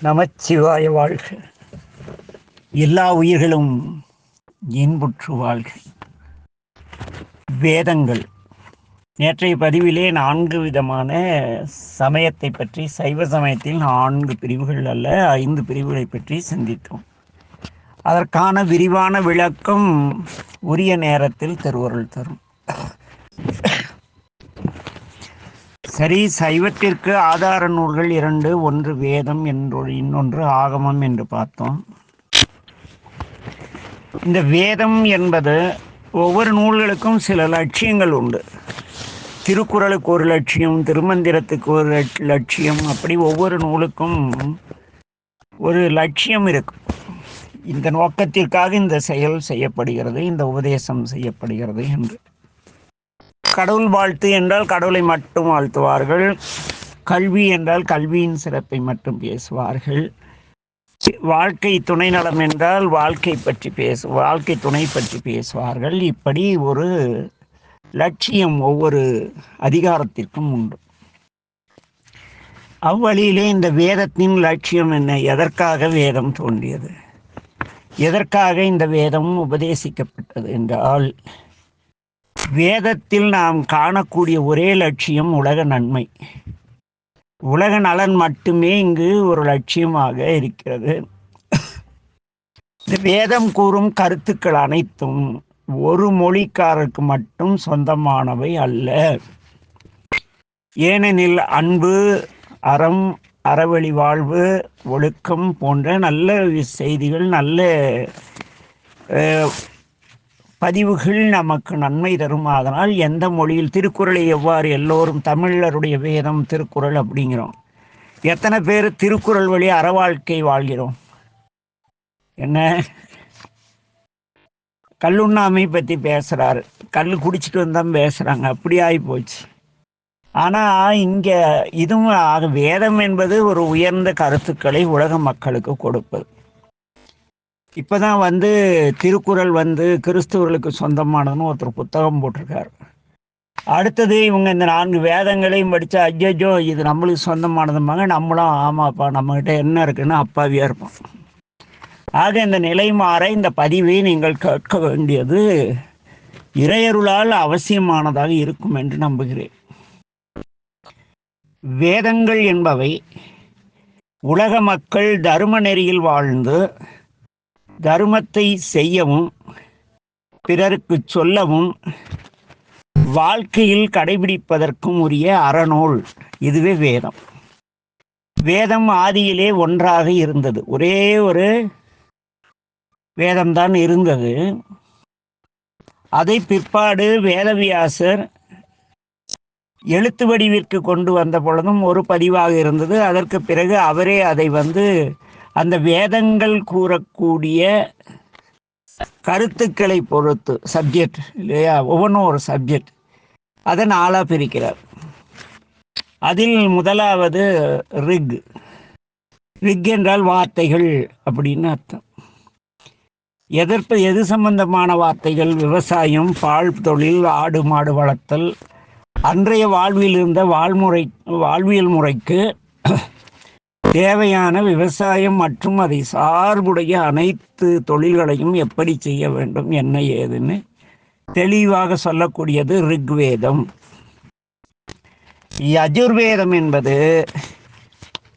நமச்சிவாய வாழ்க. எல்லா உயிர்களும் இன்புற்று வாழ்க. வேதங்கள். நேற்றைய பதிவிலே 4 விதமான சமயத்தை பற்றி, சைவ சமயத்தில் 4 பிரிவுகள் அல்ல 5 பிரிவுகளை பற்றி சிந்தித்தோம். அதற்கான விரிவான விளக்கம் உரிய நேரத்தில் திருவருள் தரும். சரி, சைவத்திற்கு ஆதார நூல்கள் 2, ஒன்று வேதம் இன்னொன்று ஆகமம் என்று பார்த்தோம். இந்த வேதம் என்பது ஒவ்வொரு நூல்களுக்கும் சில லட்சியங்கள் உண்டு. திருக்குறளுக்கு ஒரு லட்சியம், திருமந்திரத்துக்கு ஒரு லட்சியம், அப்படி ஒவ்வொரு நூலுக்கும் ஒரு லட்சியம் இருக்கும். இந்த நோக்கத்திற்காக இந்த செயல் செய்யப்படுகிறது, இந்த உபதேசம் செய்யப்படுகிறது என்று. கடவுள் வாழ்த்து என்றால் கடவுளை மட்டும் வாழ்த்துவார்கள். கல்வி என்றால் கல்வியின் சிறப்பை மட்டும் பேசுவார்கள். வாழ்க்கை துணை நலம் என்றால் வாழ்க்கை துணை பற்றி பேசுவார்கள். இப்படி ஒரு லட்சியம் ஒவ்வொரு அதிகாரத்திற்கும் உண்டு. அவ்வழியிலே இந்த வேதத்தின் லட்சியம் என்ன? எதற்காக வேதம் தோன்றியது? எதற்காக இந்த வேதம் உபதேசிக்கப்பட்டது என்றால், வேதத்தில் நாம் காணக்கூடிய ஒரே லட்சியம் உலக நன்மை, உலக நலன் மட்டுமே இங்கு ஒரு லட்சியமாக இருக்கிறது. இந்த வேதம் கூறும் கருத்துக்கள் அனைத்தும் ஒரு மொழிக்காரருக்கு மட்டும் சொந்தமானவை அல்ல. ஏனெனில் அன்பு, அறம், அறவழி வாழ்வு, ஒழுக்கம் போன்ற நல்ல செய்திகள், நல்ல பதிவுகள் நமக்கு நன்மை தரும். அதனால் எந்த மொழியில், திருக்குறளை எவ்வாறு எல்லோரும் தமிழருடைய வேதம் திருக்குறள் அப்படிங்கிறோம், எத்தனை பேர் திருக்குறள் வழி அறவாழ்க்கை வாழ்கிறோம்? என்ன, கல்லுண்ணாமை பற்றி பேசுகிறாரு, கல் குடிச்சிட்டு வந்தால் பேசுகிறாங்க, அப்படி ஆகி போச்சு. ஆனால் இங்கே இதுவும் வேதம் என்பது ஒரு உயர்ந்த கருத்துக்களை உலக மக்களுக்கு கொடுப்பது. இப்போ தான் திருக்குறள் கிறிஸ்துவர்களுக்கு சொந்தமானதுன்னு ஒருத்தர் புத்தகம் போட்டிருக்காரு. அடுத்தது இவங்க இந்த 4 வேதங்களையும் படித்தா ஐயோ இது நம்மளுக்கு சொந்தமானதும்பாங்க. நம்மளும் ஆமாப்பா நம்மகிட்ட என்ன இருக்குன்னு அப்பாவியாக இருப்போம். ஆக இந்த நிலை மாற இந்த பதிவை நீங்கள் கேட்க வேண்டியது இறையருளால் அவசியமானதாக இருக்கும் என்று நம்புகிறேன். வேதங்கள் என்பவை உலக மக்கள் தர்ம நெறியில் வாழ்ந்து தர்மத்தை செய்யவும் பிறருக்கு சொல்லவும் வாழ்க்கையில் கடைபிடிப்பதற்கும் உரிய அறநூல். இதுவே வேதம். வேதம் ஆதியிலே ஒன்றாக இருந்தது, ஒரே ஒரு வேதம்தான் இருந்தது. அதை பிற்பாடு வேதவியாசர் எழுத்து வடிவிற்கு கொண்டு வந்த பொழுதும் ஒரு பதிவாக இருந்தது. அதற்கு பிறகு அவரே அதை அந்த வேதங்கள் கூறக்கூடிய கருத்துக்களை பொறுத்து, சப்ஜெக்ட் இல்லையா, ஒவ்வொன்றும் ஒரு சப்ஜெக்ட், அதை 4 பிரிக்கிறார். அதில் முதலாவது ரிக். ரிக் என்றால் வார்த்தைகள் அப்படின்னு அர்த்தம். எது சம்பந்தமான வார்த்தைகள்? விவசாயம், பால் தொழில், ஆடு மாடு வளர்த்தல், அன்றைய வாழ்வில் இருந்த வாழ்வியல் முறைக்கு தேவையான விவசாயம் மற்றும் அதை சார்புடைய அனைத்து தொழில்களையும் எப்படி செய்ய வேண்டும், என்ன ஏதுன்னு தெளிவாக சொல்லக்கூடியது ரிக்வேதம். யஜுர்வேதம் என்பது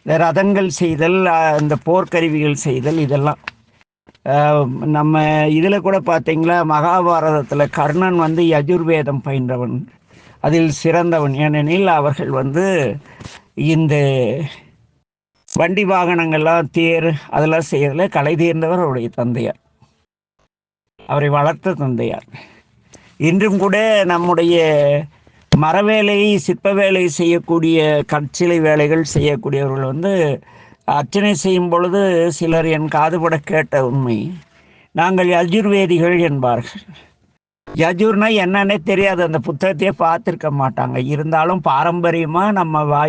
இந்த ரதங்கள் செய்தல், இந்த போர்க்கருவிகள் செய்தல், இதெல்லாம் நம்ம இதில் கூட பார்த்தீங்களா, மகாபாரதத்தில் கர்ணன் யஜுர்வேதம் பயின்றவன், அதில் சிறந்தவன். ஏனெனில் அவர்கள் இந்த வண்டி வாகனங்கள்லாம், தேர், அதெல்லாம் செய்யறதுல கலை தேர்ந்தவர் அவருடைய தந்தையார், அவரை வளர்த்த தந்தையார். இன்றும் கூட நம்முடைய மரவேலை, சிற்ப வேலை செய்யக்கூடிய, கற்சிலை வேலைகள் செய்யக்கூடியவர்கள் அர்ச்சனை செய்யும் பொழுது சிலர் என் காதுபட கேட்ட உண்மை, நாங்கள் யஜுர்வேதிகள் என்பார்கள். யஜுர்னா என்னன்னே தெரியாது, அந்த புத்தகத்தையே பார்த்துருக்க மாட்டாங்க. இருந்தாலும் பாரம்பரியமாக நம்ம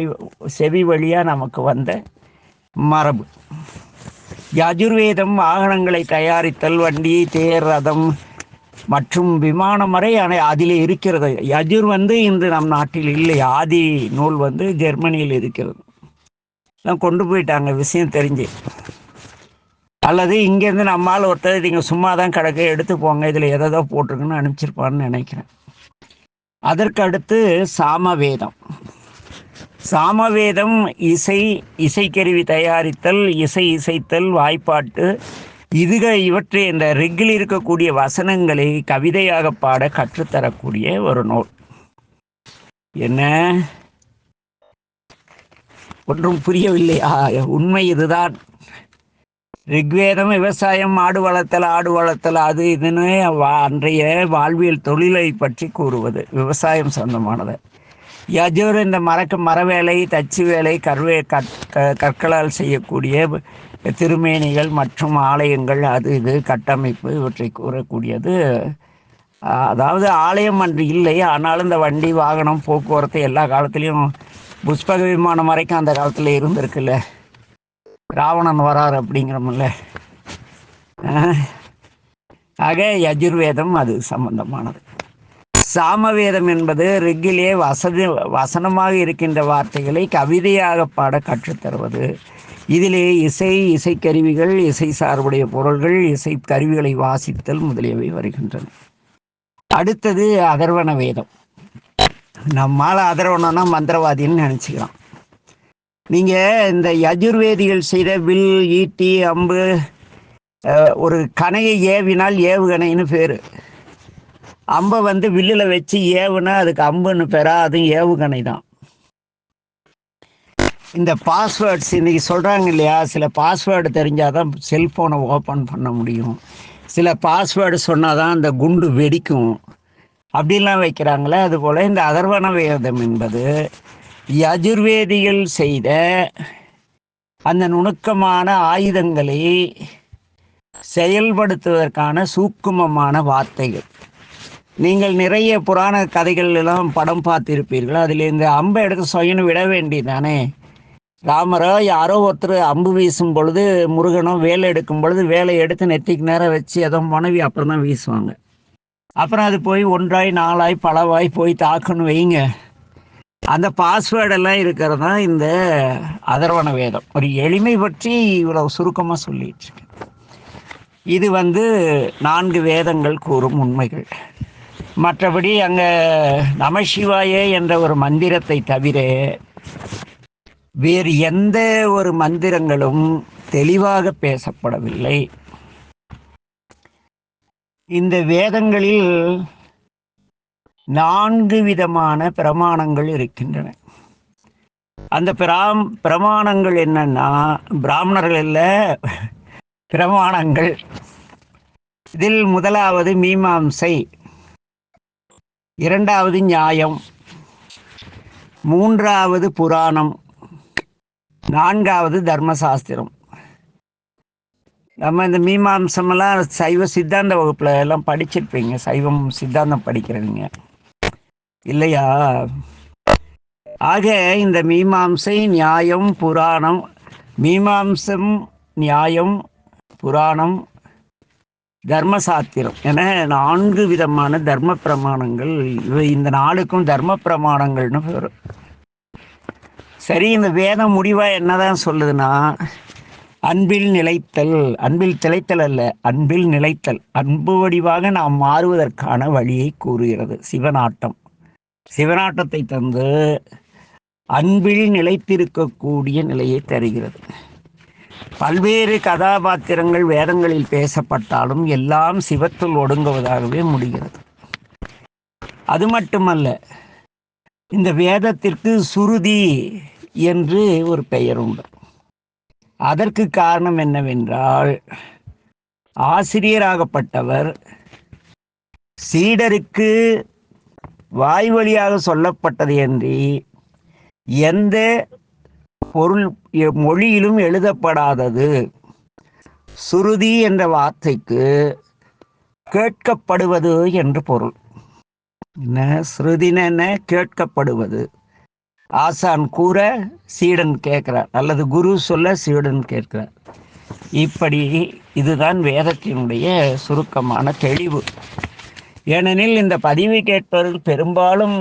செவி வழியாக நமக்கு வந்த மரபு. யஜுர்வேதம் வாகனங்களை தயாரித்தல், வண்டி, தேர், ரதம் மற்றும் விமானம் வரை அதில் இருக்கிறது. யஜுர் இன்று நம் நாட்டில் இல்லை. ஆதி நூல் ஜெர்மனியில் இருக்கிறது. எல்லாம் கொண்டு போயிட்டாங்க விஷயம் தெரிஞ்சு. அல்லது இங்கேருந்து நம்மால் ஒருத்தர் நீங்கள் சும்மா தான் கிடக்க எடுத்து போங்க, இதில் எதோ போட்டிருக்குன்னு அனுப்பிச்சிருப்பான்னு நினைக்கிறேன். அதற்கு அடுத்து சாமவேதம். சாமவேதம் இசைக்கருவி தயாரித்தல், இசைத்தல், வாய்ப்பாட்டு இவற்றை இந்த ரிக்கில் இருக்கக்கூடிய வசனங்களை கவிதையாக பாட கற்றுத்தரக்கூடிய ஒரு நூல். என்ன ஒன்றும் புரியவில்லையா? உண்மை இதுதான். ரிக்வேதம் விவசாயம், ஆடு வளர்த்தல் அது இதுன்னு அன்றைய வாழ்வியல் தொழிலை பற்றி கூறுவது, விவசாயம் சொந்தமானது. யஜுர் இந்த மர வேலை, தச்சு வேலை, கற்களால் செய்யக்கூடிய திருமேனிகள் மற்றும் ஆலயங்கள், அது இது கட்டமைப்பு, இவற்றை கூறக்கூடியது. அதாவது ஆலயம் அன்று இல்லை, ஆனாலும் இந்த வண்டி வாகனம் போக்குவரத்து எல்லா காலத்துலேயும் புஷ்பக விமானம் வரைக்கும் அந்த காலத்தில் இருந்திருக்குல்ல. ராவணன் வரார் அப்படிங்கிறோம்ல. ஆக யஜுர்வேதம் அது சம்பந்தமானது. சாமவேதம் என்பது ரிக்கிலே வசனமாக இருக்கின்ற வார்த்தைகளை கவிதையாக பாட கற்றுத்தருவது. இதிலே இசைக்கருவிகள், இசை சார்புடைய பொருள்கள், இசைக்கருவிகளை வாசித்தல் முதலியவை வருகின்றன. அடுத்தது அதர்வண வேதம். நம்மால் அதர்வணம்னா மந்திரவாதின்னு நினச்சிக்கலாம். நீங்கள் இந்த யஜுர்வேதிகள் செய்த வில், ஈட்டி, அம்பு, ஒரு கணையை ஏவினால் ஏவுகணைன்னு பேர். அம்பை வில்லில் வச்சு ஏவுனா அதுக்கு அம்புன்னு பேரா, அதுவும் ஏவுகணை தான். இந்த பாஸ்வேர்ட்ஸ் இன்றைக்கி சொல்கிறாங்க இல்லையா, சில பாஸ்வேர்டு தெரிஞ்சால் தான் செல்ஃபோனை ஓப்பன் பண்ண முடியும், சில பாஸ்வேர்டு சொன்னால் தான் அந்த குண்டு வெடிக்கும், அப்படின்லாம் வைக்கிறாங்களே. அதுபோல் இந்த அதர்வண வேதம் என்பது யஜுர்வேதிகள் செய்த அந்த நுணுக்கமான ஆயுதங்களை செயல்படுத்துவதற்கான சூக்குமமான வார்த்தைகள். நீங்கள் நிறைய புராண கதைகள் எல்லாம் படம் பார்த்திருப்பீர்கள். அதில் இந்த அம்பை எடுத்து சொயன்னு விட வேண்டியதானே. ராமரோ யாரோ ஒருத்தர் அம்பு வீசும் பொழுது, முருகனோ வேலை எடுக்கும் பொழுது வேலை எடுத்து நெத்திக்கு நேரம் வச்சு ஏதோ மனைவி அப்புறம் தான் வீசுவாங்க. அப்புறம் அது போய் ஒன்றாய் நாளாய் பலவாய் போய் தாக்குன்னு வைங்க. அந்த பாஸ்வேர்டெல்லாம் இருக்கிறது தான் இந்த அதர்வண வேதம். ஒரு எளிமை பற்றி இவ்வளவு சுருக்கமாக சொல்லிட்டு இருக்கேன். இது 4 வேதங்கள் கூறும் உண்மைகள். மற்றபடி அங்கே நமசிவாயே என்ற ஒரு மந்திரத்தை தவிர வேறு எந்த ஒரு மந்திரங்களும் தெளிவாக பேசப்படவில்லை. இந்த வேதங்களில் 4 விதமான பிரமாணங்கள் இருக்கின்றன. அந்த பிரமாணங்கள் என்னன்னா, பிராமணர்கள் இல்லை, பிரமாணங்கள். இதில் முதலாவது மீமாம்சை, 2வது நியாயம், 3வது புராணம், 4வது தர்மசாஸ்திரம். நம்ம இந்த மீமாம்சமெல்லாம் சைவ சித்தாந்த வகுப்பில் எல்லாம் படிச்சிருப்பீங்க, சைவம் சித்தாந்தம் படிக்கிறவங்க இல்லையா? ஆக இந்த மீமாம்சை, நியாயம், புராணம், மீமாம்சம், நியாயம், புராணம், தர்மசாஸ்திரம் என 4 விதமான தர்ம பிரமாணங்கள். இந்த 4க்கும் தர்ம பிரமாணங்கள்னு பேர். சரி, இந்த வேதம் முடிவாக என்னதான் சொல்லுதுன்னா, அன்பில் நிலைத்தல், அன்பில் திளைத்தல் அல்ல, அன்பில் நிலைத்தல், அன்பு வடிவாக நாம் மாறுவதற்கான வழியை கூறுகிறது. சிவநாட்டத்தை தந்து அன்பில் நிலைத்திருக்கக்கூடிய நிலையை தருகிறது. பல்வேறு கதாபாத்திரங்கள் வேதங்களில் பேசப்பட்டாலும் எல்லாம் சிவத்துள் ஒடுங்குவதாகவே முடிகிறது. அது மட்டுமல்ல, இந்த வேதத்திற்கு சுருதி என்று ஒரு பெயர் உண்டு. அதற்கு காரணம் என்னவென்றால், ஆசிரியராகப்பட்டவர் சீடருக்கு வாய் வழியாக சொல்லப்பட்டது என்று எந்த பொருள் மொழியிலும் எழுதப்படாதது. சுருதி என்ற வார்த்தைக்கு கேட்கப்படுவது என்று பொருள். என்ன ஸ்ருதின? கேட்கப்படுவது. ஆசான் கூற சீடன் கேட்கிறார், அல்லது குரு சொல்ல சீடன் கேட்கிறார். இப்படி இதுதான் வேதத்தினுடைய சுருக்கமான தெளிவு. ஏனெனில் இந்த பதிவு கேட்பவர்கள் பெரும்பாலும்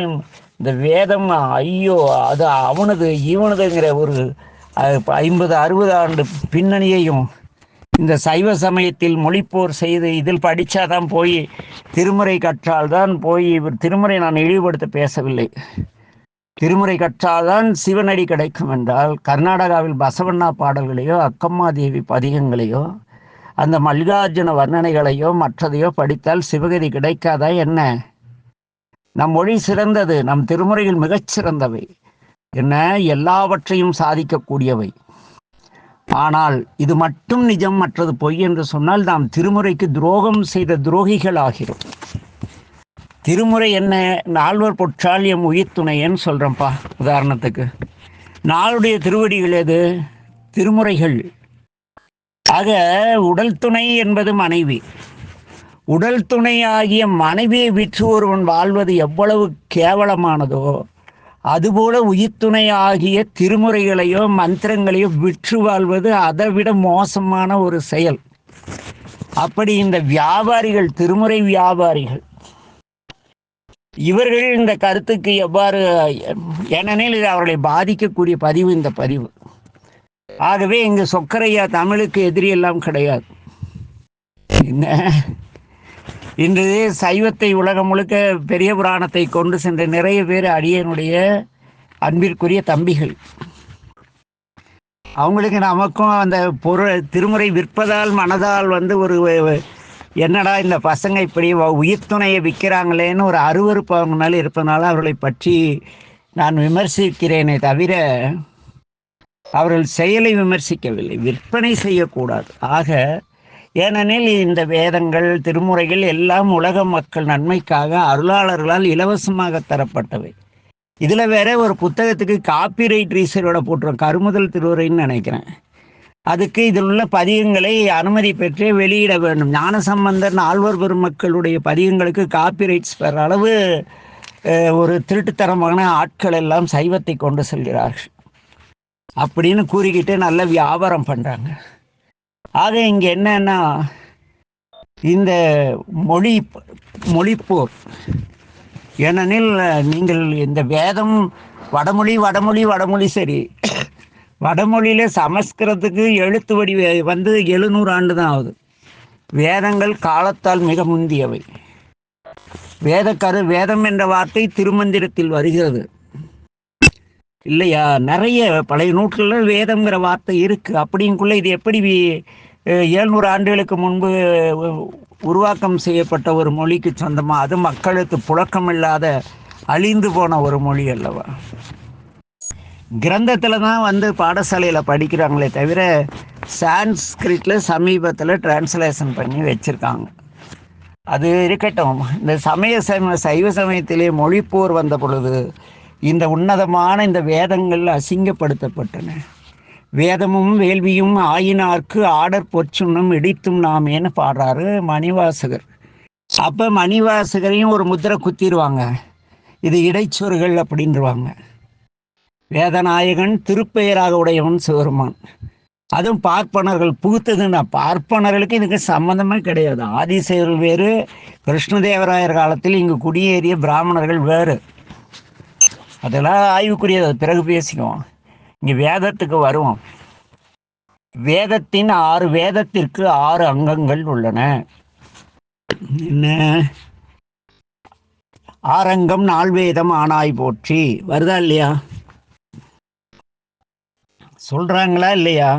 இந்த வேதம் ஐயோ அது அவனது இவனதுங்கிற ஒரு 50-60 ஆண்டு பின்னணியையும் இந்த சைவ சமயத்தில் மொழிப்போர் செய்து இதில் படித்தாதான் போய் திருமுறை கற்றால்தான் போய் திருமுறை நான் இழிவுபடுத்த பேசவில்லை. திருமுறை கற்றால்தான் சிவனடி கிடைக்கும் என்றால் கர்நாடகாவில் பசவண்ணா பாடல்களையோ அக்கம்மா தேவி பதிகங்களையோ அந்த மல்லிகார்ஜுன வர்ணனைகளையோ மற்றதையோ படித்தால் சிவகதி கிடைக்காதா என்ன? நம் மொழி சிறந்தது, நம் திருமுறைகள் மிகச்சிறந்தவை, என்ன எல்லாவற்றையும் சாதிக்கக்கூடியவை. ஆனால் இது மட்டும் நிஜம், மற்றது பொய் என்று சொன்னால் நாம் திருமுறைக்கு துரோகம் செய்த துரோகிகள் ஆகிறோம். திருமுறை என்ன? நால்வர் பொற்றால் எம் உயிர் துணையன்னு சொல்கிறோம்ப்பா. உதாரணத்துக்கு நாளுடைய திருவடிகள் எது? திருமுறைகள். ஆக உடல் துணை என்பது மனைவி. உடல் துணை ஆகிய மனைவியை விற்று ஒருவன் வாழ்வது எவ்வளவு கேவலமானதோ அதுபோல உயிர்த்துணை ஆகிய திருமுறைகளையோ மந்திரங்களையோ விற்று வாழ்வது அதை விட மோசமான ஒரு செயல். அப்படி இந்த வியாபாரிகள், திருமுறை வியாபாரிகள், இவர்கள் இந்த கருத்துக்கு எவ்வாறு, ஏனெனில் இது அவர்களை பாதிக்கக்கூடிய பதிவு இந்த பதிவு. ஆகவே இங்கு சொக்கரையா தமிழுக்கு எதிரி எல்லாம் கிடையாது. என்ன இன்று சைவத்தை உலகம் முழுக்க பெரிய புராணத்தை கொண்டு சென்ற நிறைய பேர் அடியனுடைய அன்பிற்குரிய தம்பிகள். அவங்களுக்கு நமக்கும் அந்த பொருள் திருமுறை விற்பதால் மனதால் ஒரு என்னடா இந்த பசங்க இப்படி உயிர்த்துணையை விற்கிறாங்களேன்னு ஒரு அருவருப்பு அவங்க மேலே இருப்பதனால அவர்களை பற்றி நான் விமர்சிக்கிறேனே தவிர அவர்கள் செயலை விமர்சிக்கவில்லை. விற்பனை செய்யக்கூடாது. ஆக ஏனெனில் இந்த வேதங்கள் திருமுறைகள் எல்லாம் உலக மக்கள் நன்மைக்காக அருளாளர்களால் இலவசமாக தரப்பட்டவை. இதில் வேற ஒரு புத்தகத்துக்கு காப்பிரைட் ரீசரோட போட்டுருவோம், கருமுதல் திருவுரைன்னு நினைக்கிறேன். அதுக்கு இதில் உள்ள பதிகங்களை அனுமதி பெற்றே வெளியிட வேண்டும். ஞானசம்பந்தர் நால்வர் பெருமக்களுடைய பதிகங்களுக்கு காப்பிரைட்ஸ் பெற அளவு ஒரு திருட்டுத்தரமான ஆட்கள் எல்லாம் சைவத்தை கொண்டு செல்கிறார்கள் அப்படின்னு கூறிக்கிட்டு நல்ல வியாபாரம் பண்ணுறாங்க. ஆக இங்கே என்னன்னா இந்த மொழிப்போர். ஏனெனில் நீங்கள் இந்த வேதம் வடமொழி வடமொழி வடமொழி சரி, வடமொழியில் சமஸ்கிருதத்துக்கு எழுத்து வடி 700 ஆண்டு தான் ஆகுது. வேதங்கள் காலத்தால் மிக முந்தியவை. வேதம் என்ற வார்த்தை திருமந்திரத்தில் வருகிறது இல்லையா? நிறைய பழைய நூற்றில் வேதம்ங்கிற வார்த்தை இருக்குது. அப்படிங்குள்ள இது எப்படி 700 ஆண்டுகளுக்கு முன்பு உருவாக்கம் செய்யப்பட்ட ஒரு மொழிக்கு சொந்தமாக, அது மக்களுக்கு புழக்கமில்லாத அழிந்து போன ஒரு மொழி அல்லவா? கிரந்தத்தில் தான் பாடசாலையில் படிக்கிறாங்களே தவிர சான்ஸ்கிரிட்டில் சமீபத்தில் டிரான்ஸ்லேஷன் பண்ணி வச்சுருக்காங்க. அது இருக்கட்டும். இந்த சைவ சமயத்திலே மொழிப்போர் வந்த பொழுது இந்த உன்னதமான இந்த வேதங்கள் அசிங்கப்படுத்தப்பட்டன. வேதமும் வேள்வியும் ஆயினார்க்கு ஆடர் பொற்சுண்ணம் இடித்தும் நாமேன்னு பாடுறாரு மணிவாசகர். அப்போ மணிவாசகரையும் ஒரு முத்திரை குத்திடுவாங்க, இது இடைச்சொருகள் அப்படின்றாங்க. வேதநாயகன் திருப்பெயராக உடையவன் சிவருமான். அதுவும் பார்ப்பனர்கள் புகுத்ததுன்னா, பார்ப்பனர்களுக்கு இதுக்கு சம்மந்தமே கிடையாது. ஆதிசேயர்கள் வேறு, கிருஷ்ணதேவராயர் காலத்தில் இங்கு குடியேறிய பிராமணர்கள் வேறு. அதெல்லாம் ஆய்வுக்குரியது, அது பிறகு பேசிக்குவோம். இங்கே வேதத்துக்கு வருவோம். வேதத்திற்கு 6 அங்கங்கள் உள்ளன. என்ன? ஆரங்கம் நால்வேதம் ஆனாய் போற்றி வருதா இல்லையா? சொல்றாங்களா இல்லையா?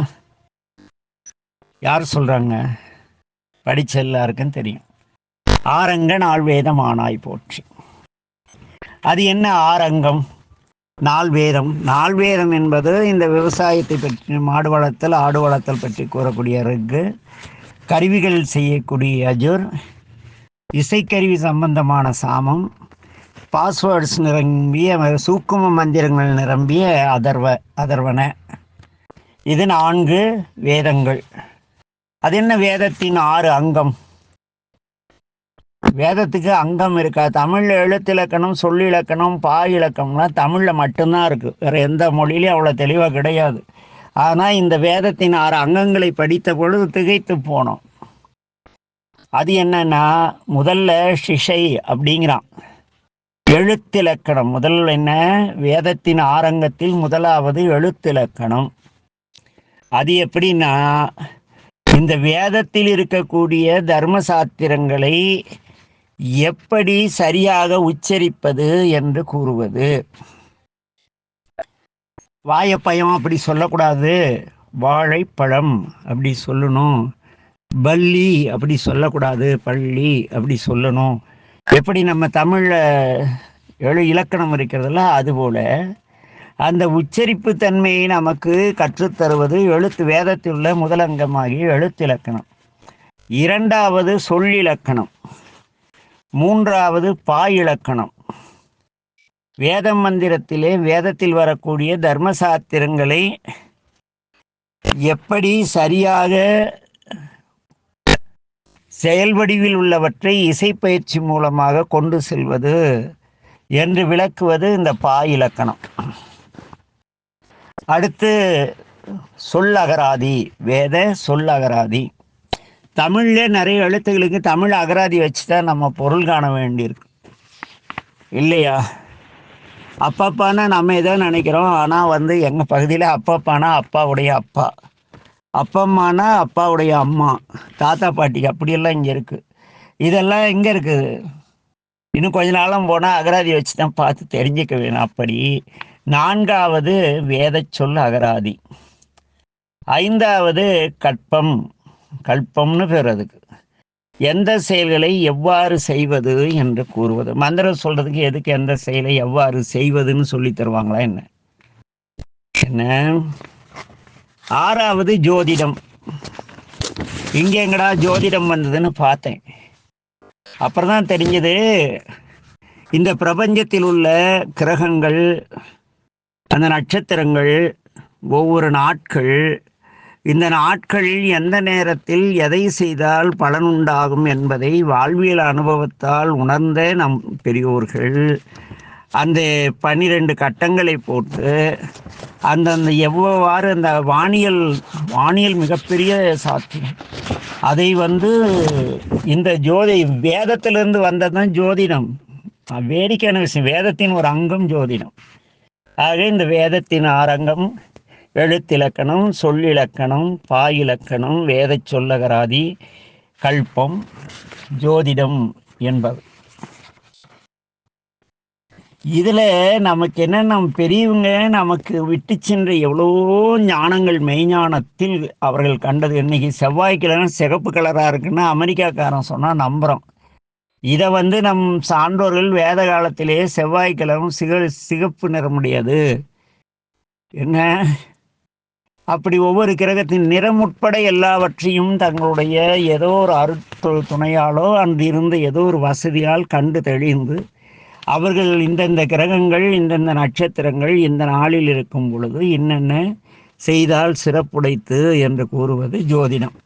யார் சொல்றாங்க? படிச்ச எல்லாருக்கும் தெரியும். ஆரங்க நால்வேதம் ஆனாய் போற்றி. அது என்ன ஆரங்கம்? நால்வேதம் என்பது இந்த விவசாயத்தை பற்றி, மாடு வளர்த்தல் ஆடு வளர்த்தல் பற்றி கூறக்கூடிய ரிக்கு, கருவிகள் செய்யக்கூடிய யஜுர், இசைக்கருவி சம்பந்தமான சாமம், பாஸ்வேர்ட்ஸ் நிரம்பிய சூக்கும மந்திரங்கள் நிரம்பிய அதர்வன. இது 4 வேதங்கள். அது என்ன வேதத்தின் 6 அங்கம்? வேதத்துக்கு அங்கம் இருக்கா? தமிழில் எழுத்திலக்கணம், சொல்லிலக்கணம், இலக்கணம்லாம் தமிழில் மட்டும்தான் இருக்குது. வேறு எந்த மொழியிலையும் அவ்வளோ தெளிவாக கிடையாது. ஆனால் இந்த வேதத்தின் 6 அங்கங்களை படித்த பொழுது திகைத்து போனோம். அது என்னன்னா, முதல்ல ஷிஷை அப்படிங்கிறான், எழுத்திலக்கணம். முதல்ல என்ன? வேதத்தின் ஆரங்கத்தில் முதலாவது எழுத்திலக்கணம். அது எப்படின்னா, இந்த வேதத்தில் இருக்கக்கூடிய தர்ம சாத்திரங்களை எப்படி சரியாக உச்சரிப்பது என்று கூறுவது. வாயப்பயம் அப்படி சொல்லக்கூடாது, வாழைப்பழம் அப்படி சொல்லணும், பள்ளி அப்படி சொல்லக்கூடாது, பள்ளி அப்படி சொல்லணும். எப்படி நம்ம தமிழில் இலக்கணம் இருக்கிறதுல அதுபோல அந்த உச்சரிப்பு தன்மையை நமக்கு கற்றுத்தருவது வேதத்தில் உள்ள முதலங்கமாகிய எழுத்திலக்கணம். இரண்டாவது சொல்லிலக்கணம். மூன்றாவது பாயிலக்கணம். வேத மந்திரத்திலே வேதத்தில் வரக்கூடிய தர்மசாத்திரங்களை எப்படி சரியாக செயல் வடிவில் உள்ளவற்றை இசைப்பயிற்சி மூலமாக கொண்டு செல்வது என்று விளக்குவது இந்த பாயிலக்கணம். அடுத்து சொல்லகராதி, வேத சொல்லகராதி. தமிழில் நிறைய எழுத்துக்களுக்கு தமிழ் அகராதி வச்சு தான் நம்ம பொருள் காண வேண்டியிருக்கு இல்லையா? அப்பப்பானா நம்ம எதோ நினைக்கிறோம், ஆனால் எங்கள் பகுதியில் அப்பப்பானா அப்பாவுடைய அப்பா, அப்பம்மானா அப்பாவுடைய அம்மா, தாத்தா பாட்டிக்கு அப்படியெல்லாம் இங்கே இருக்குது. இதெல்லாம் எங்கே இருக்குது? இன்னும் கொஞ்ச நாளும் போனால் அகராதி வச்சு தான் பார்த்து தெரிஞ்சுக்க வேணும். அப்படி நான்காவது வேத சொல் அகராதி. ஐந்தாவது கற்பம், கல்பம்னு பேர் அதுக்கு. எந்த செயல்களை எவ்வாறு செய்வது என்று கூறுவது. மந்திரம் சொல்றதுக்கு எதுக்கு எந்த செயலை எவ்வாறு செய்வதுன்னு சொல்லி தருவாங்களா என்ன? என்ன? ஆறாவது ஜோதிடம். இங்கே எங்கடா ஜோதிடம் வந்ததுன்னு பார்த்தேன். அப்புறம் தான் தெரிஞ்சது, இந்த பிரபஞ்சத்தில் உள்ள கிரகங்கள், அந்த நட்சத்திரங்கள், ஒவ்வொரு நாட்கள், இந்த நாட்களில் எந்த நேரத்தில் எதை செய்தால் பலனுண்டாகும் என்பதை வாழ்வியல் அனுபவத்தால் உணர்ந்த நம் பெரியோர்கள் அந்த 12 கட்டங்களை போட்டு அந்தந்த எவ்வாறு அந்த வானியல் மிகப்பெரிய சாத்தியம் அதை இந்த வேதத்திலிருந்து வந்ததுதான் ஜோதிடம். வேடிக்கையான விஷயம், வேதத்தின் ஒரு அங்கம் ஜோதிடம். ஆக இந்த வேதத்தின் ஆரங்கம் எழுத்திலக்கணம், சொல்லிலக்கணம், பாயிலக்கணம், வேத சொல்லகராதி, கல்பம், ஜோதிடம் என்பது. இதில் நமக்கு என்ன, நம் பெரியவங்க நமக்கு விட்டு சென்ற எவ்வளோ ஞானங்கள், மெய்ஞானத்தில் அவர்கள் கண்டது. இன்னைக்கு செவ்வாய்க்கிழமை சிகப்பு கலராக இருக்குன்னா அமெரிக்காக்காரன் சொன்னால் நம்புகிறோம். இதை நம் சான்றோர்கள் வேத காலத்திலே செவ்வாய்க்கிழமை சிகப்பு நிறமுடையது என்ன, அப்படி ஒவ்வொரு கிரகத்தின் நிறம் உட்பட எல்லாவற்றையும் தங்களுடைய ஏதோ ஒரு துணையாலோ அன்றிருந்த ஏதோ ஒரு வசதியால் கண்டு தெளிந்து அவர்கள் இந்தந்த கிரகங்கள், இந்தந்த நட்சத்திரங்கள் இந்த நாளில் இருக்கும் பொழுது என்னென்ன செய்தால் சிறப்புடைத்து என்று கூறுவது ஜோதிடம்.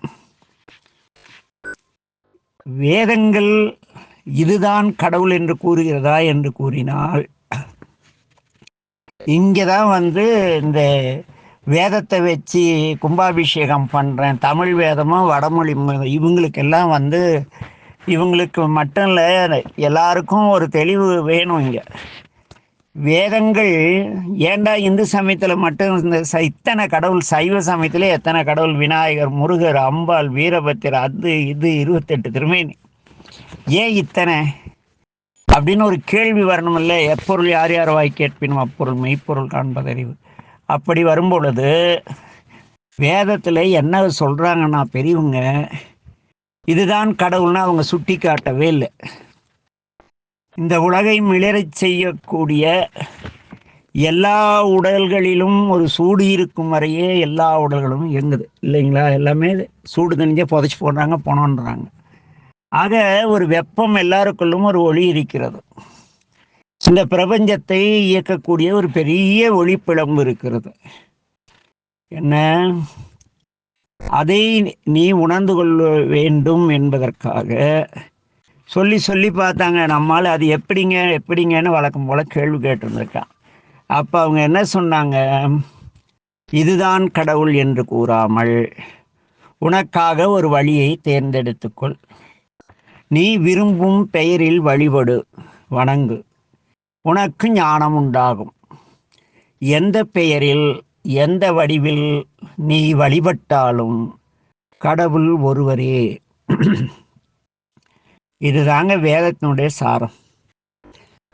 வேதங்கள் இதுதான் கடவுள் என்று கூறுகிறதா என்று கூறினால், இங்கேதான் இந்த வேதத்தை வச்சு கும்பாபிஷேகம் பண்ணுறேன், தமிழ் வேதமும் வடமொழி இவங்களுக்கெல்லாம் இவங்களுக்கு மட்டும் இல்லை, எல்லாருக்கும் ஒரு தெளிவு வேணும். இங்கே வேதங்கள் ஏண்டா இந்து சமயத்தில் மட்டும் இத்தனை கடவுள், சைவ சமயத்தில் எத்தனை கடவுள், விநாயகர், முருகர், அம்பாள், வீரபத்திரர், அது இது 28 திருமேனி, ஏன் இத்தனை அப்படின்னு ஒரு கேள்வி வரணுமில்ல. எப்பொருள் யார் யார் வாய் கேட்பினும் அப்பொருள் மெய்ப்பொருள் காண்பதறிவு. அப்படி வரும்பொழுது வேதத்தில் என்ன சொல்கிறாங்கன்னா பெரியவங்க, இதுதான் கடவுள்னு அவங்க சுட்டி காட்டவே இல்லை. இந்த உலகை மிளறச் செய்யக்கூடிய எல்லா உடல்களிலும் ஒரு சூடு இருக்கும் வரையே எல்லா உடல்களும் இயங்குது இல்லைங்களா? எல்லாமே சூடு தணிஞ்சே புதைச்சி போடுறாங்க, போனோன்றாங்க. ஆக ஒரு வெப்பம் எல்லாருக்குள்ளும் ஒரு ஒளி இருக்கிறது. இந்த பிரபஞ்சத்தை இயக்கக்கூடிய ஒரு பெரிய ஒளிப்பிழம்பு இருக்கிறது. என்ன, அதை நீ உணர்ந்து கொள்ள வேண்டும் என்பதற்காக சொல்லி பார்த்தாங்க. நம்மால் அது எப்படிங்கன்னு வழக்கம் போல கேள்வி கேட்டிருந்திருக்கான். அப்போ அவங்க என்ன சொன்னாங்க, இதுதான் கடவுள் என்று கூறாமல் உனக்காக ஒரு வழியை தேர்ந்தெடுத்துக்கொள், நீ விரும்பும் பெயரில் வழிபடு, வணங்கு, உனக்கு ஞானம் உண்டாகும். எந்த பெயரில் எந்த வடிவில் நீ வழிபட்டாலும் கடவுள் ஒருவரே. இதுதாங்க வேதத்தினுடைய சாரம்.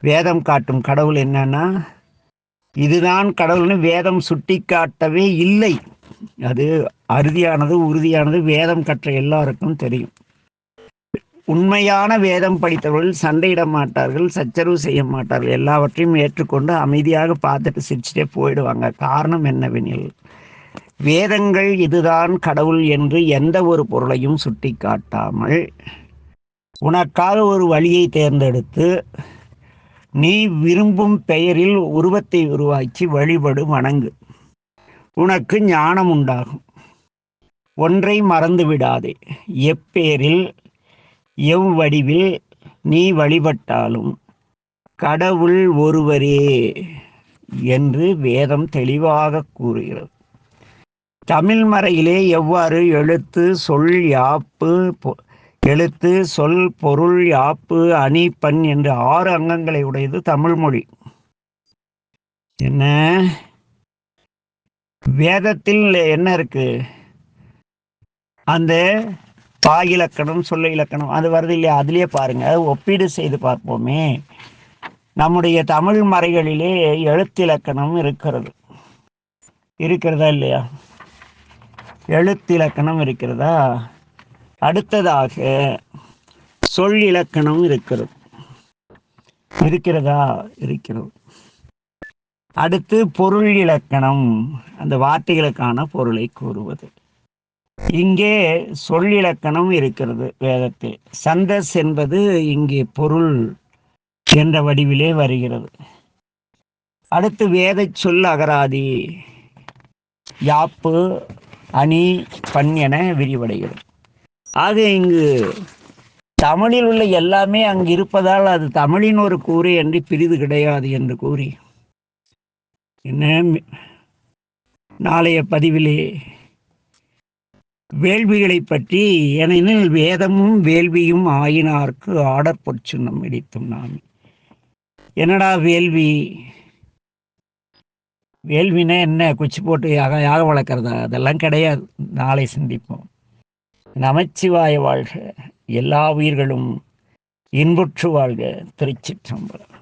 வேதம் காட்டும் கடவுள் என்னன்னா, இதுதான் கடவுள்னு வேதம் சுட்டி காட்டவே இல்லை. அது அறுதியானது, உறுதியானது, வேதம் கற்ற எல்லாருக்கும் தெரியும். உண்மையான வேதம் படித்தவர்கள் சண்டையிட மாட்டார்கள், சச்சரவு செய்ய மாட்டார்கள், எல்லாவற்றையும் ஏற்றுக்கொண்டு அமைதியாக பார்த்துட்டு சிரிச்சுட்டே போயிடுவாங்க. காரணம் என்னவெனில், வேதங்கள் இதுதான் கடவுள் என்று எந்த ஒரு பொருளையும் சுட்டி காட்டாமல் உனக்காக ஒரு வழியை தேர்ந்தெடுத்து நீ விரும்பும் பெயரில் உருவத்தை உருவாக்கி வழிபடு, வணங்கு, உனக்கு ஞானம் உண்டாகும். ஒன்றை மறந்து விடாதே, எப்பேரில் எவ்வடிவில் நீ வழிபட்டாலும் கடவுள் ஒருவரே என்று வேதம் தெளிவாக கூறுகிறது. தமிழ் மறையிலே எவ்வாறு எழுத்து, சொல், யாப்பு, எழுத்து, சொல், பொருள், யாப்பு, அணி, பண் என்று 6 அங்கங்களை உடையது தமிழ் மொழி. என்ன வேதத்தில் என்ன இருக்கு? அந்த பாயிலக்கணம், சொல்ல இலக்கணம் அது வருது இல்லையா? அதுலயே பாருங்க, ஒப்பீடு செய்து பார்ப்போமே. நம்முடைய தமிழ் மறைகளிலே எழுத்திலக்கணம் இருக்கிறதா இல்லையா? எழுத்திலக்கணம் இருக்கிறதா? அடுத்ததாக சொல் இலக்கணம் இருக்கிறதா? இருக்கிறது. அடுத்து பொருள் இலக்கணம், அந்த வார்த்தைகளுக்கான பொருளை கூறுவது. இங்கே சொல்லிலக்கணம் இருக்கிறது வேதத்தில். சந்தஸ் என்பது இங்கே பொருள் என்ற வடிவிலே வருகிறது. அடுத்து வேத சொல் அகராதி, யாப்பு, அணி, பண் என விரிவடைகிறது. ஆக இங்கு தமிழில் உள்ள எல்லாமே அங்கு இருப்பதால் அது தமிழின் ஒரு கூறு என்று பிரிது கிடையாது என்று கூறி, என்ன நாளைய பதிவிலே வேள்விகளை பற்றி, ஏனெனில் வேதமும் வேள்வியும் ஆயினார்க்கு ஆடற் பொற்சுண்ணம் இடித்தும் நாம். என்னடா வேள்வி? வேள்வினா என்ன? குச்சி போட்டு யாக வளர்க்குறதா? அதெல்லாம் கிடையாது. நாளை சிந்திப்போம். நமச்சிவாய வாழ்க. எல்லா உயிர்களும் இன்புற்று வாழ்க. திருச்சிற்றம்பலம்.